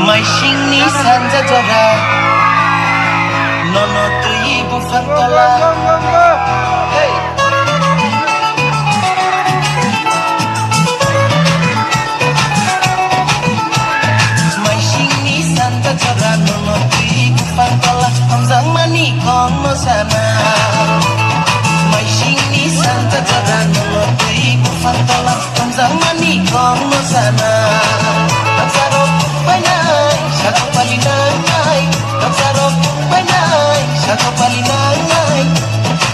mai singni sanja jora nono tui bufang tola hey mai singni sanja jora nono tui bufang tola hamzang mani kong no sana mai singni sanja jora nono tui bufang tola hamzang mani kong no sana Taksarok banay, satu palinangay. Taksarok banay, satu palinangay.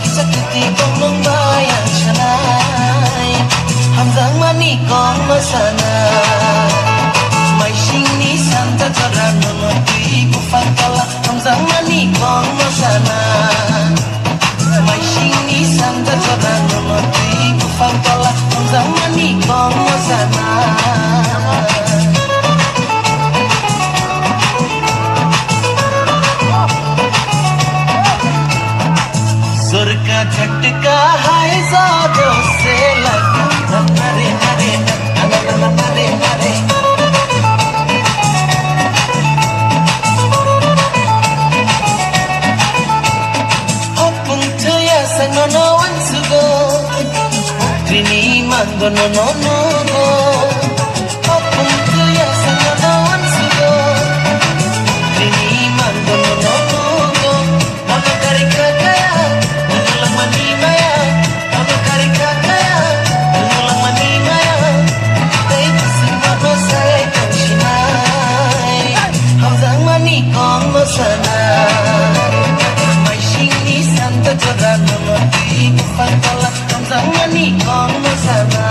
Isa titikong ng bayan sanay. Hamzang manikong masana. May sinisan tataran ng tuy bufang tala. Hamzang manikong masana. May sinisan tataran ng tuy bufang tala. Hamzang manikong masana. surga झटका है ज़ादों से लगा नरे नरे नरे नरे नरे Opung tuya sangono wansugo Trini mando no no no go Opung tuya sangono wansugo Trini mando no no no go Mama karika kaya Manimaya, aku karika kaya, ulang manimaya, tapi semua saya kencinai, hamzang manikong masana, mai sini santa jalan mengerti bufang tolak, hamzang manikong masana.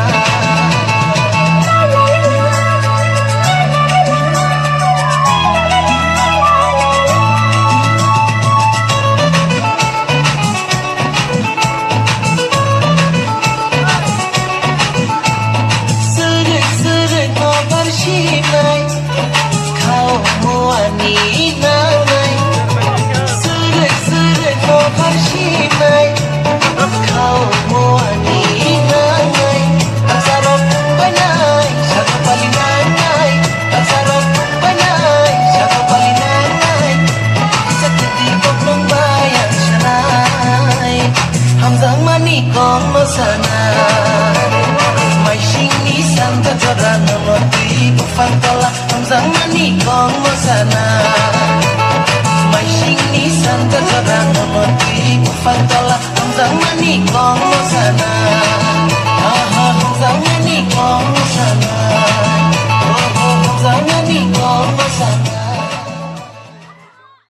Hamzang manikong masana mai sini santa jalan mengerti bufang tolak hamzang manikong masana mai sini santa jalan mengerti bufang tolak hamzang manikong masana